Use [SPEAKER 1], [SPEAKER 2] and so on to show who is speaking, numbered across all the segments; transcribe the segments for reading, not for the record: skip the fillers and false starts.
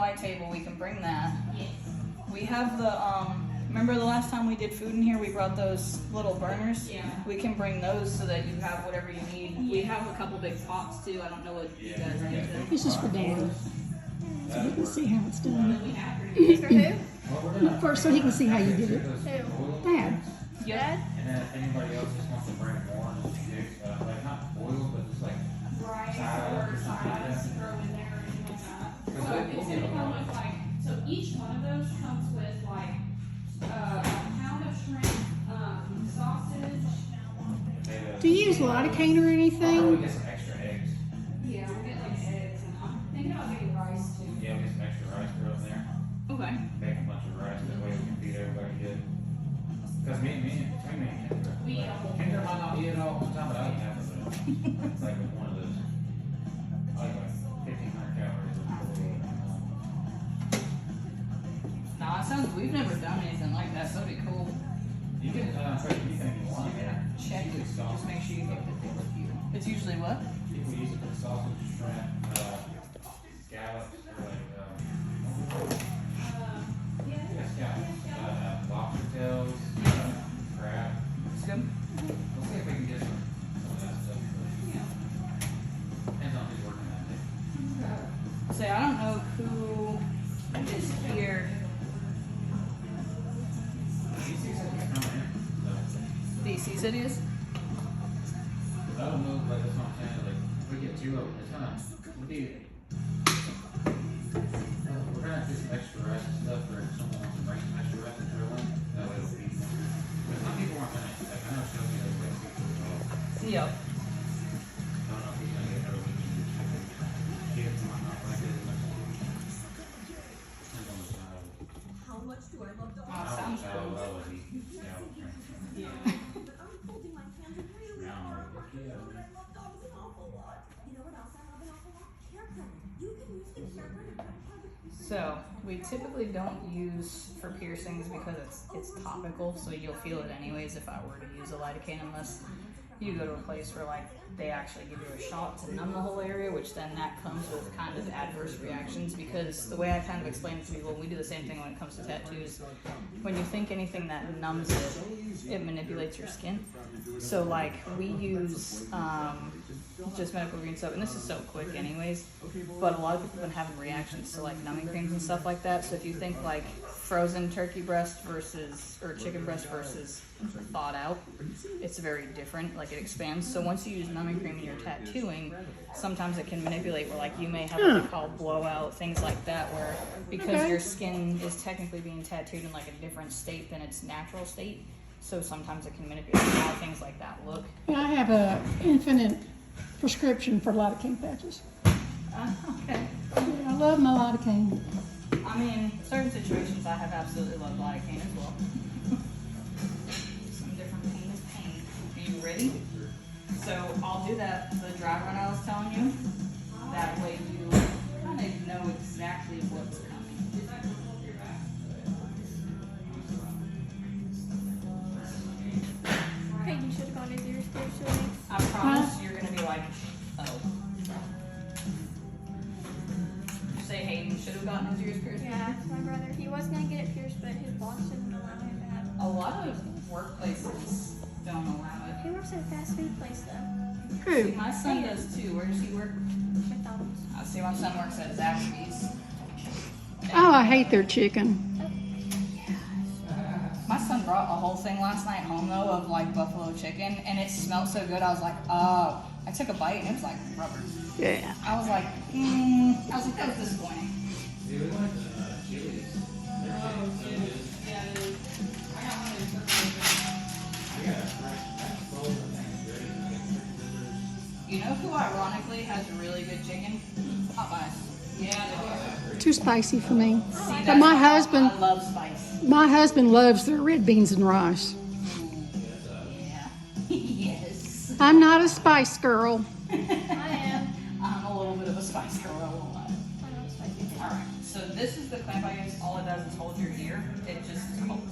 [SPEAKER 1] light table, we can bring that.
[SPEAKER 2] Yes.
[SPEAKER 1] We have the, remember the last time we did food in here, we brought those little burners?
[SPEAKER 2] Yeah.
[SPEAKER 1] We can bring those so that you have whatever you need. We have a couple big pots too. I don't know what you guys need to.
[SPEAKER 3] This is for Daddy. So he can see how it's done.
[SPEAKER 2] For who?
[SPEAKER 3] First, so he can see how you did it.
[SPEAKER 2] Who?
[SPEAKER 3] Dad.
[SPEAKER 1] Yep.
[SPEAKER 4] And then if anybody else just wants to bring more, just do, like not boiled, but just like
[SPEAKER 2] Rice
[SPEAKER 4] salad
[SPEAKER 2] or
[SPEAKER 4] or something like
[SPEAKER 2] sides
[SPEAKER 4] that.
[SPEAKER 2] throw in there or anything like that. So
[SPEAKER 4] Because
[SPEAKER 2] it's gonna come with like, so each one of those comes with like a pound of shrimp, sausage.
[SPEAKER 3] Do you use lidocaine or
[SPEAKER 4] I'll
[SPEAKER 3] anything?
[SPEAKER 4] probably get some extra eggs.
[SPEAKER 2] Yeah, we'll get like eggs and I'm thinking about getting rice too.
[SPEAKER 4] Yeah, we'll get some extra rice thrown in there.
[SPEAKER 1] Okay.
[SPEAKER 4] Make a bunch of rice, that way we can feed everybody good. Because me and Kendra,
[SPEAKER 2] We eat a whole
[SPEAKER 4] Kendra might not eat it all the time, but I eat half of it. It's like one of those. I like 1,500 calories of protein.
[SPEAKER 1] Nah, it sounds, we've never done anything like that, so it'd be cool.
[SPEAKER 4] You can put anything you want in there.
[SPEAKER 1] Check it.
[SPEAKER 4] Usually
[SPEAKER 1] Just
[SPEAKER 4] sausage.
[SPEAKER 1] make sure you get the thing with you. It's usually what?
[SPEAKER 4] People use it for sausage, shrimp, scallops, or like, yeah, scallops, lobster tails, crab.
[SPEAKER 1] It's good.
[SPEAKER 4] We'll see if we can get some of that stuff. Depends on who's working that day.
[SPEAKER 1] Say, I don't know who is here.
[SPEAKER 4] DC said he's coming in,
[SPEAKER 1] DC said he is?
[SPEAKER 4] so I don't know, like, that's what I'm saying, like, if we get two of them, it's gonna be, we're gonna have to do some extra rice and stuff, or if someone wants to bring some extra rice and throw in, that way it'll be more. But some people aren't gonna, like, I know Shelby does like seafood as well.
[SPEAKER 1] Yep.
[SPEAKER 4] I don't know if he's gonna get her weekend chicken. Kids might not like it as much. Depends on the style.
[SPEAKER 5] How much do I love dogs?
[SPEAKER 1] Oh, sounds cool.
[SPEAKER 4] I would eat scallops, right?
[SPEAKER 1] Yeah.
[SPEAKER 5] But I'm folding my hands really
[SPEAKER 4] Yeah, I'm
[SPEAKER 5] hard.
[SPEAKER 4] like, yeah.
[SPEAKER 5] But I love dogs an awful lot. You know what else I love an awful lot? Hair cutting. You can use the hair cutting credit card.
[SPEAKER 1] So we typically don't use for piercings because it's topical, so you'll feel it anyways if I were to use a lidocaine, unless you go to a place where like they actually give you a shot to numb the whole area, which then that comes with kind of adverse reactions, because the way I kind of explain it to people, we do the same thing when it comes to tattoos. When you think anything that numbs it, it manipulates your skin. So like we use just medical green soap, and this is so quick anyways, but a lot of people have been having reactions to like numbing creams and stuff like that. So if you think like frozen turkey breast or chicken breast versus thawed out, it's very different, like it expands. So once you use numbing cream and you're tattooing, sometimes it can manipulate where like you may have what they call blowout, things like that, where because your skin is technically being tattooed in like a different state than its natural state, so sometimes it can manipulate how things like that look.
[SPEAKER 3] I have a infinite prescription for lidocaine patches.
[SPEAKER 1] Okay.
[SPEAKER 3] I love my lidocaine.
[SPEAKER 1] I mean, certain situations I have absolutely loved lidocaine as well. Some different pain is pain. Are you ready? So I'll do that, the dry run I was telling you. That way you kind of know exactly what's coming.
[SPEAKER 6] Hey, you should have gone to your spiritual.
[SPEAKER 1] I promise you're gonna be like, oh. You say Hayden should have gotten his ears pierced?
[SPEAKER 6] Yeah, it's my brother. He was gonna get it pierced, but his boss didn't allow him to have it.
[SPEAKER 1] A lot of workplaces don't allow it.
[SPEAKER 6] He works at a fast food place though.
[SPEAKER 1] See,
[SPEAKER 3] Who?
[SPEAKER 1] my son does too. Where does he work?
[SPEAKER 6] McDonald's.
[SPEAKER 1] I see my son works at Zaxby's.
[SPEAKER 3] Oh, I hate their chicken.
[SPEAKER 1] My son brought a whole thing last night home though of like buffalo chicken, and it smelled so good. I was like, oh. I took a bite and it was like rubber.
[SPEAKER 3] Yeah.
[SPEAKER 1] I was like, that was disappointing.
[SPEAKER 4] Dude, we like chilies.
[SPEAKER 1] Yeah, it is. I got one of these.
[SPEAKER 4] We got a fresh frozen thing.
[SPEAKER 1] You know who ironically has really good chicken? Popeyes. Yeah,
[SPEAKER 3] Too spicy for me.
[SPEAKER 1] See,
[SPEAKER 3] But
[SPEAKER 1] that's
[SPEAKER 3] my
[SPEAKER 1] why
[SPEAKER 3] husband,
[SPEAKER 1] I love spice.
[SPEAKER 3] my husband loves their red beans and rice.
[SPEAKER 1] Yeah. Yes.
[SPEAKER 3] I'm not a spice girl.
[SPEAKER 6] I am.
[SPEAKER 1] I'm a little bit of a spice girl. I won't lie.
[SPEAKER 6] I don't spicy.
[SPEAKER 1] Alright, so this is the clamp I use. All it does is hold your ear. It just,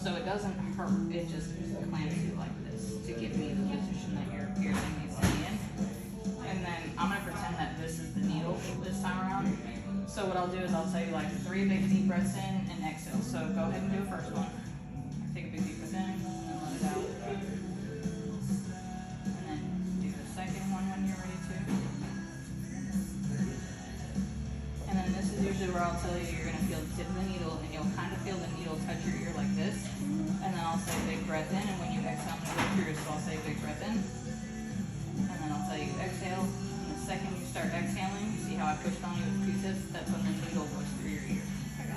[SPEAKER 1] so it doesn't hurt. It just clamps you like this to give me the position that your piercing needs to be in. And then I'm going to pretend that this is the needle this time around. So what I'll do is I'll tell you like 3 big deep breaths in and exhale. So go ahead and do the first one. Take a big deep breath in and then let it out. And then do the second one when you're ready to. And then this is usually where I'll tell you you're gonna feel the tip of the needle and you'll kind of feel the needle touch your ear like this. And then I'll say big breath in, and when you exhale, I'm gonna go through. So I'll say big breath in. And then I'll tell you exhale. And the second you start exhaling, you see how I pushed on you with Q-tips? That's when the needle goes through your ear.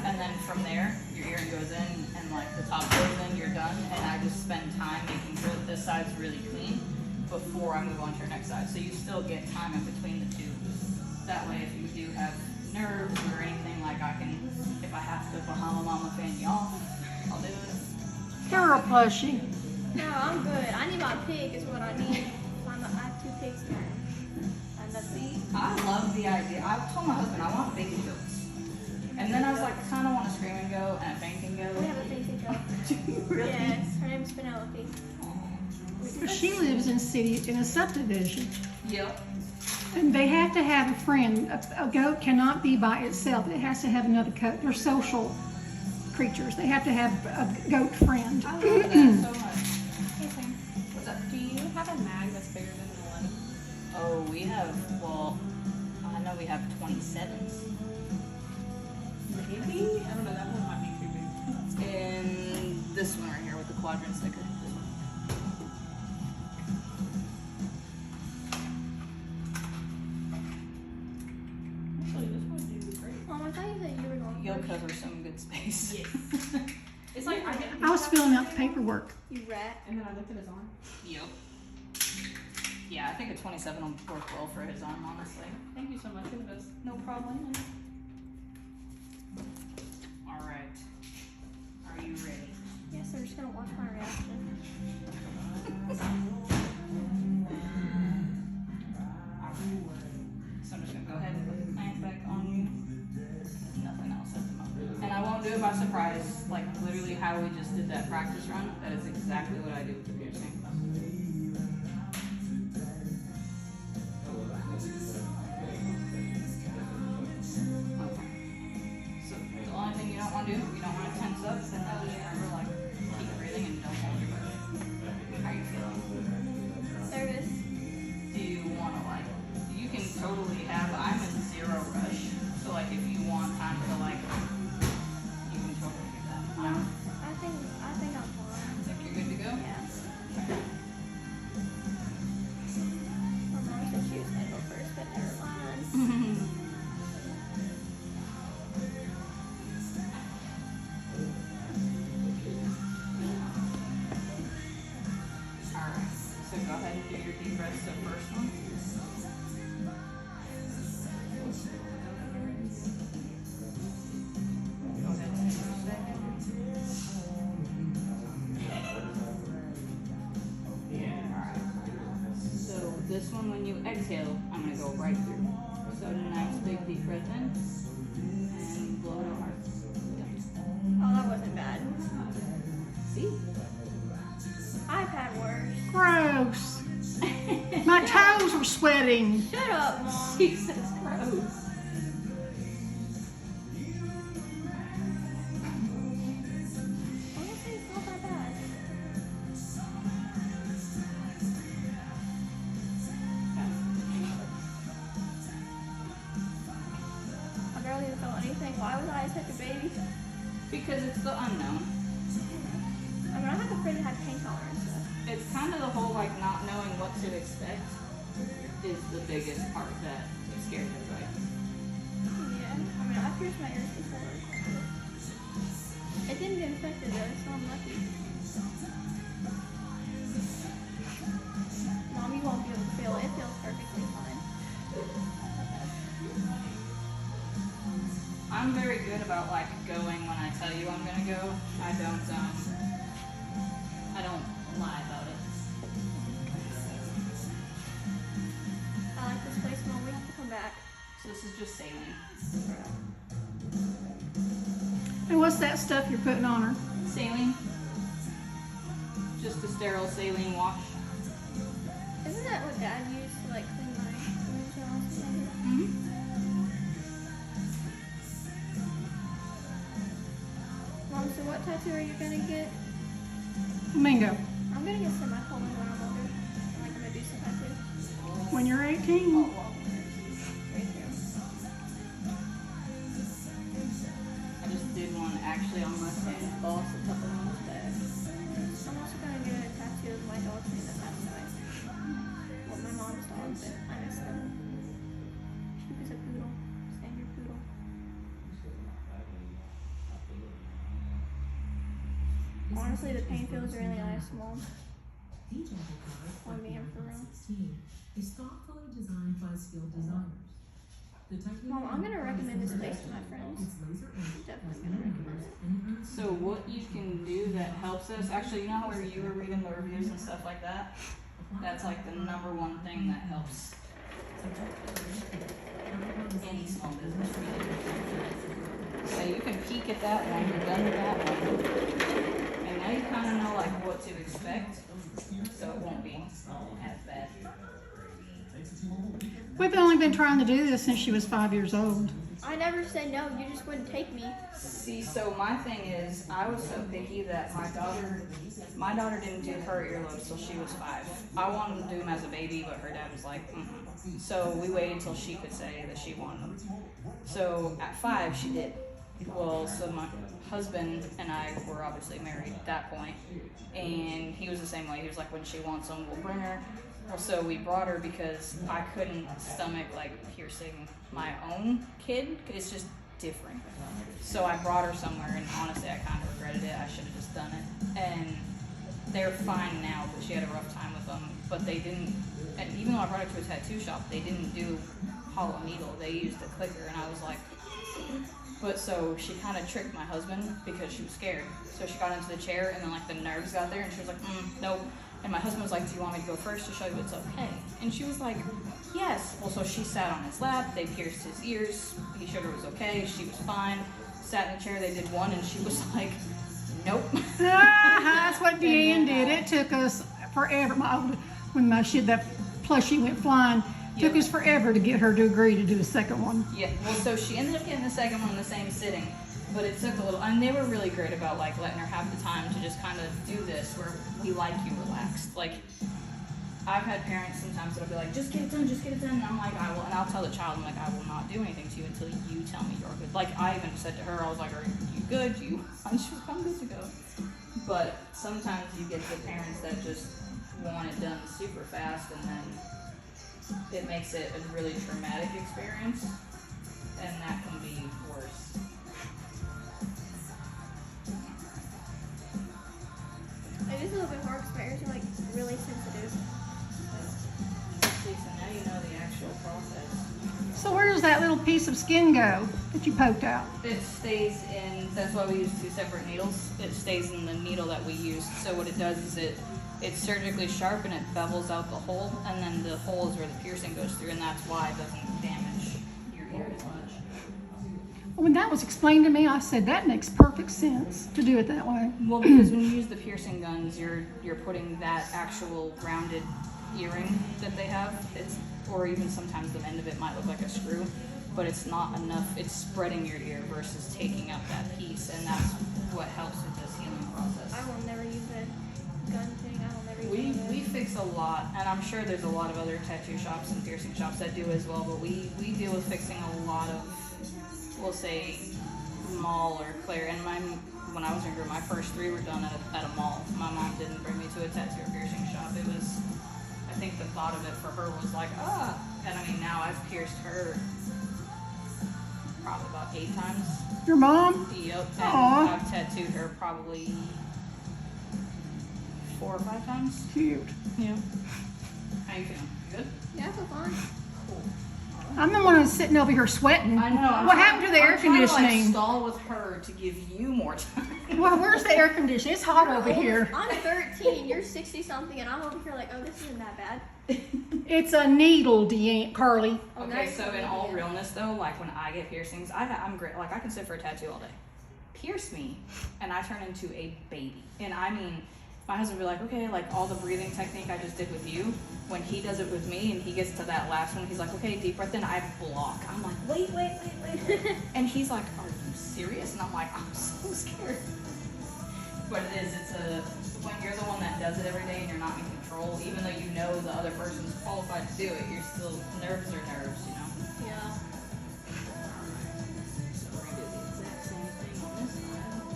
[SPEAKER 1] And then from there, your ear goes in, and like the top goes in, you're done. And I just spend time making sure that this side's really clean before I move on to your next side. So you still get time in between the two. That way, if you do have nerves or anything, like I can, if I have to Bahama Mama fan you off, I'll do it.
[SPEAKER 3] You're a plushie.
[SPEAKER 6] No, I'm good. I need my pig is what I need. I have 2 pigs here. And that's me.
[SPEAKER 1] I love the idea. I told my husband I want baby goats. And then I was like, I kind of want a screaming goat and a fainting goat.
[SPEAKER 6] We have a fainting goat.
[SPEAKER 1] Do you really?
[SPEAKER 6] Yes, her name's Penelope.
[SPEAKER 3] She lives in a subdivision,
[SPEAKER 1] Yep.
[SPEAKER 3] and they have to have a friend. A goat cannot be by itself. It has to have another goat. They're social creatures. They have to have a goat friend.
[SPEAKER 1] I love that so much.
[SPEAKER 7] Hey Sam,
[SPEAKER 1] What's up?
[SPEAKER 7] do you have a mag that's bigger than the one?
[SPEAKER 1] Oh, we have, well, I know we have 27s.
[SPEAKER 7] Maybe? I don't know, that one might be too big.
[SPEAKER 1] And this one right here with the quadrant sticker. This one.
[SPEAKER 7] Actually, this would do great.
[SPEAKER 6] Mom, I thought you said you were going
[SPEAKER 1] You'll
[SPEAKER 6] first.
[SPEAKER 1] cover some good space.
[SPEAKER 7] Yes. It's like I get
[SPEAKER 3] I was filling out the paperwork.
[SPEAKER 6] You rat.
[SPEAKER 7] and then I looked at his arm.
[SPEAKER 1] Yep. Yeah, I think a 27 will work well for his arm, honestly.
[SPEAKER 7] Thank you so much for the best.
[SPEAKER 1] No problem. All right. Are you ready?
[SPEAKER 6] Yes, I'm just gonna watch my reaction.
[SPEAKER 1] So I'm just gonna go ahead and put the clamp back on you. Nothing else at the moment. And I won't do it by surprise. Like literally how we just did that practice run. That is exactly what I do with the piercing. Okay. So the only thing you don't want to do, you don't want to tense up, then that was remember like keep breathing and don't hold your breath. How are you feeling?
[SPEAKER 6] Service.
[SPEAKER 1] Do you want to like, you can totally have, I'm in zero rush. So like if you want time to like, you can totally do that.
[SPEAKER 6] I think I'm fine.
[SPEAKER 1] Think you're good to go?
[SPEAKER 6] Yeah. My mom said she was gonna go first, but never mind.
[SPEAKER 1] Alright, so go ahead and do your deep breaths the first one. Go ahead and do the second. Alright. So this one, when you exhale, I'm gonna go right through. So nice big deep breath in and blow it out hard.
[SPEAKER 6] Oh, that wasn't bad.
[SPEAKER 1] See?
[SPEAKER 6] I've had worse.
[SPEAKER 3] Gross. My toes were sweating.
[SPEAKER 6] Shut up, Mom.
[SPEAKER 1] Jesus gross.
[SPEAKER 6] Honestly, it's not that bad. I barely even felt anything. Why was I such a baby?
[SPEAKER 1] Because it's the unknown.
[SPEAKER 6] I mean, I have a pretty high pain tolerance. So.
[SPEAKER 1] It's kind of the whole like not knowing what to expect is the biggest part that scares everybody.
[SPEAKER 6] Yeah. I mean, I pierced my ears before. It didn't get infected though, so I'm lucky. Mom, you won't be able to feel it. It feels perfectly fine.
[SPEAKER 1] I'm very good about like going when I tell you I'm gonna go. I don't lie about it.
[SPEAKER 6] I like this place, Mom. We have to come back.
[SPEAKER 1] So this is just saline.
[SPEAKER 3] And what's that stuff you're putting on her?
[SPEAKER 1] Saline. Just a sterile saline wash.
[SPEAKER 6] Isn't that what Dad used to like clean my wounds when I was younger?
[SPEAKER 1] Mm-hmm.
[SPEAKER 6] Mom, so what tattoo are you gonna get?
[SPEAKER 3] Mingo.
[SPEAKER 6] I'm gonna get semicolon when I'm older. Like I'm gonna do some tattoo.
[SPEAKER 3] When you're 18.
[SPEAKER 6] Right here.
[SPEAKER 1] I just did one actually on my Santa Claus a couple months back.
[SPEAKER 6] I'm also gonna get a tattoo of my dog's name that passed away. Well, my mom's dog, but I miss them. She was a poodle. Standard poodle. Honestly, the paint feels really nice, Mom.
[SPEAKER 5] DJ Guitar
[SPEAKER 6] On me, I'm for real.
[SPEAKER 5] 16 is thoughtfully designed by skilled designers. The technique
[SPEAKER 6] Mom, I'm gonna recommend this place to my friends.
[SPEAKER 5] is laser etched
[SPEAKER 6] Definitely gonna recommend it.
[SPEAKER 5] and
[SPEAKER 1] So what you can do that helps us, actually, you know where you were reading the reviews and stuff like that? That's like the number one thing that helps any small business. So you can peek at that one, you're done with that one. And now you kind of know like what to expect, so it won't be as bad.
[SPEAKER 3] We've only been trying to do this since she was 5 years old.
[SPEAKER 6] I never said no, you just wouldn't take me.
[SPEAKER 1] See, so my thing is, I was so picky that my daughter didn't do her earlobes till she was 5. I wanted to do them as a baby, but her dad was like, mm-mm. So we waited until she could say that she wanted them. So at 5, she did. Well, so my husband and I were obviously married at that point, and he was the same way. He was like, when she wants them, we'll bring her. Well, so we brought her because I couldn't stomach like piercing my own kid. It's just different. So I brought her somewhere, and honestly, I kind of regretted it. I should have just done it. And they're fine now, but she had a rough time with them. But they didn't, and even though I brought her to a tattoo shop, they didn't do hollow needle. They used a clicker, and I was like, but so she kind of tricked my husband because she was scared. So she got into the chair, and then like the nerves got there, and she was like, nope. And my husband was like, do you want me to go first to show you it's okay? And she was like, yes. Well, so she sat on his lap, they pierced his ears, he showed her it was okay, she was fine. Sat in the chair, they did one, and she was like, nope.
[SPEAKER 3] That's what Deanne did. It took us forever. When that plushie went flying, took us forever to get her to agree to do a second one.
[SPEAKER 1] Yeah, well, so she ended up getting the second one in the same sitting, but it took a little, and they were really great about like letting her have the time to just kind of do this where we like you relaxed. Like, I've had parents sometimes that'll be like, just get it done, and I'm like, I will, and I'll tell the child, I'm like, I will not do anything to you until you tell me you're good. Like, I even said to her, I was like, are you good? And she was like, I'm good to go. But sometimes you get the parents that just want it done super fast, and then it makes it a really traumatic experience, and that can be worse.
[SPEAKER 6] It is a little bit hard because my ears are like really sensitive.
[SPEAKER 1] See, so now you know the actual process.
[SPEAKER 3] So where does that little piece of skin go that you poked out?
[SPEAKER 1] It stays in, that's why we use 2 separate needles. It stays in the needle that we used. So what it does is it's surgically sharp and it bevels out the hole, and then the hole is where the piercing goes through, and that's why it doesn't damage your ear as much.
[SPEAKER 3] When that was explained to me, I said that makes perfect sense to do it that way.
[SPEAKER 1] Well, because when you use the piercing guns, you're putting that actual rounded earring that they have. Or even sometimes the end of it might look like a screw, but it's not enough. It's spreading your ear versus taking out that piece, and that's what helps with this healing process.
[SPEAKER 6] I will never use a gun thing. I will never use it.
[SPEAKER 1] We fix a lot, and I'm sure there's a lot of other tattoo shops and piercing shops that do as well, but we deal with fixing a lot of, we'll say, mall or clear. And when I was younger, my first 3 were done at a mall. My mom didn't bring me to a tattoo or piercing shop. It was, I think the thought of it for her was like, and I mean, now I've pierced her probably about 8 times.
[SPEAKER 3] Your mom?
[SPEAKER 1] Yep, and
[SPEAKER 3] Aw.
[SPEAKER 1] I've tattooed her probably 4 or 5 times.
[SPEAKER 3] Cute.
[SPEAKER 1] Yeah. How you feeling? You good?
[SPEAKER 6] Yeah, I feel fine.
[SPEAKER 1] Cool.
[SPEAKER 3] I'm the one who's sitting over here sweating.
[SPEAKER 1] I know.
[SPEAKER 3] What happened to the air
[SPEAKER 1] I'm trying to,
[SPEAKER 3] conditioning?
[SPEAKER 1] like, stall with her to give you more time.
[SPEAKER 3] Well, where's the air conditioning? It's hot over here.
[SPEAKER 6] I'm 13, you're 60 something, and I'm over here like, oh, this isn't that bad.
[SPEAKER 3] It's a needle, Deanne, Karlee.
[SPEAKER 6] Oh,
[SPEAKER 1] Okay,
[SPEAKER 6] nice.
[SPEAKER 1] so in all realness though, like when I get piercings, I'm great. Like I can sit for a tattoo all day. Pierce me, and I turn into a baby. And I mean, my husband would be like, okay, like all the breathing technique I just did with you, when he does it with me and he gets to that last one, he's like, okay, deep breath in, I block. I'm like, wait. And he's like, are you serious? serious? And I'm like, I'm so scared. But it is, when you're the one that does it every day and you're not in control, even though you know the other person's qualified to do it, you're still, nerves are nerves, you know?
[SPEAKER 6] Yeah.
[SPEAKER 1] So we're gonna do the exact same thing on this side.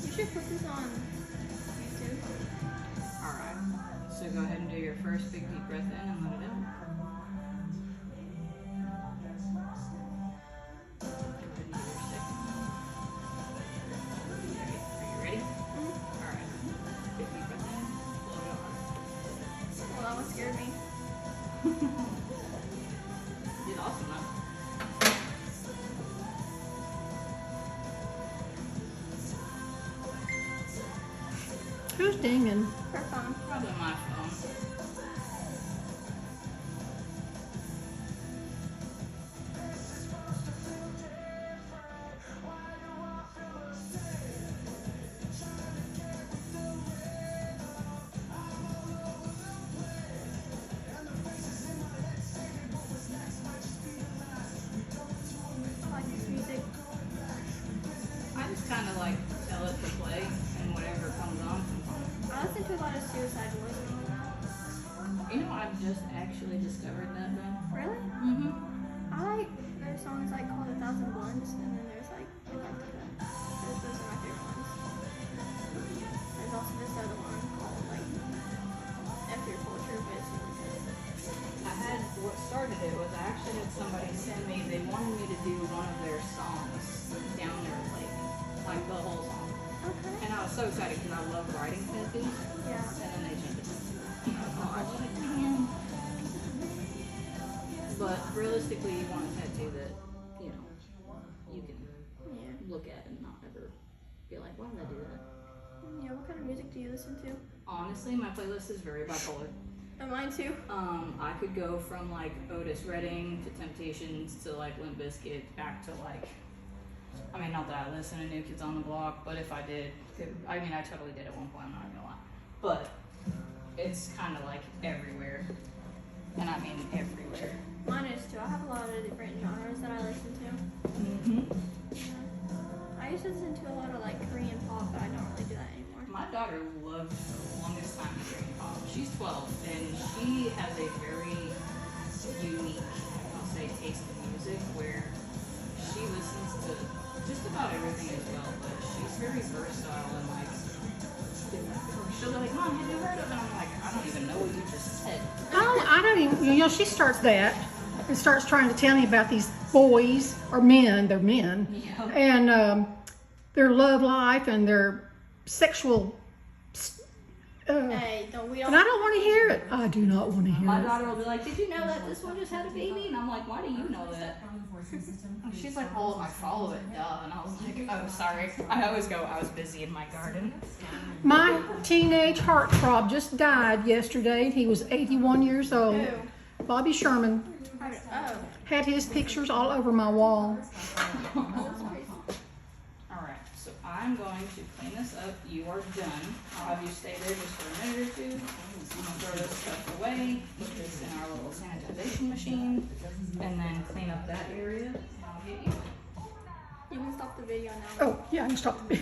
[SPEAKER 6] You should put this on YouTube.
[SPEAKER 1] Alright, so go ahead and do your first big deep breath in and let it out. Go ahead and do your second. Okay, are you ready? Alright, big deep breath in, blow it out.
[SPEAKER 6] Well, that one scared me.
[SPEAKER 1] You did awesome though.
[SPEAKER 3] Who's dinging?
[SPEAKER 6] For fun.
[SPEAKER 1] Probably my phone.
[SPEAKER 6] I like this music.
[SPEAKER 1] I just kind of like tell it to play and whatever comes on.
[SPEAKER 6] I listen to a lot of Suicide Boys and all that.
[SPEAKER 1] You know, I've just actually discovered that though.
[SPEAKER 6] Really?
[SPEAKER 1] Mm-hmm.
[SPEAKER 6] I like their songs like called 1,000 Blunts, and then there's like I like that. Those are my favorite ones. There's also this other one called like F Your Culture, but it's really good.
[SPEAKER 1] What started it was I actually had somebody send me, they wanted me to do one of their songs down their lake, like the whole song.
[SPEAKER 6] Okay.
[SPEAKER 1] And I was so excited because I love writing tattoos.
[SPEAKER 6] Yeah.
[SPEAKER 1] And then they changed it. Oh, I was like, man. But realistically, you want a tattoo that, you know, you can
[SPEAKER 6] Yeah.
[SPEAKER 1] look at and not ever be like, why did I do that?
[SPEAKER 6] Yeah. What kind of music do you listen to?
[SPEAKER 1] Honestly, my playlist is very bipolar.
[SPEAKER 6] And mine too.
[SPEAKER 1] I could go from like Otis Redding to Temptations to like Limp Bizkit back to like, I mean, not that I listen to New Kids on the Block, but if I did, I mean, I totally did at one point, I'm not gonna lie. But it's kind of like everywhere. And I mean everywhere.
[SPEAKER 6] Mine is too. I have a lot of different genres that I listen to.
[SPEAKER 1] Mm-hmm.
[SPEAKER 6] I used to listen to a lot of like Korean pop, but I don't really do that anymore.
[SPEAKER 1] My daughter loves for the longest time Korean pop. She's 12 and she has a very unique, I'll say, taste in music where she listens to just about everything as well, but she's very versatile and like, she'll be like, Mom, have you heard of it? And I'm like, I don't even know what you just said.
[SPEAKER 3] I don't even, you know, she starts that and starts trying to tell me about these boys or men, they're men,
[SPEAKER 1] Yeah.
[SPEAKER 3] and their love life and their sexual,
[SPEAKER 6] Hey, don't we
[SPEAKER 3] and I don't want to hear it. I do not want to hear
[SPEAKER 1] My
[SPEAKER 3] it.
[SPEAKER 1] daughter will be like, did you know that this one just had a baby? And I'm like, why do you know that? And she's like, well, I follow it, duh. And I was like, oh, sorry. I always go, I was busy in my garden.
[SPEAKER 3] My teenage heartthrob just died yesterday. He was 81 years old.
[SPEAKER 6] Who?
[SPEAKER 3] Bobby Sherman
[SPEAKER 6] Oh.
[SPEAKER 3] had his pictures all over my wall.
[SPEAKER 1] Alright, so I'm going to clean this up. You are done. I'll have you stay there just for a minute or two. I'm going to throw this stuff away, put this in our little sanitization machine, and then clean up that area. And I'll get you.
[SPEAKER 6] You can stop the video now.
[SPEAKER 3] Oh, yeah, I can stop the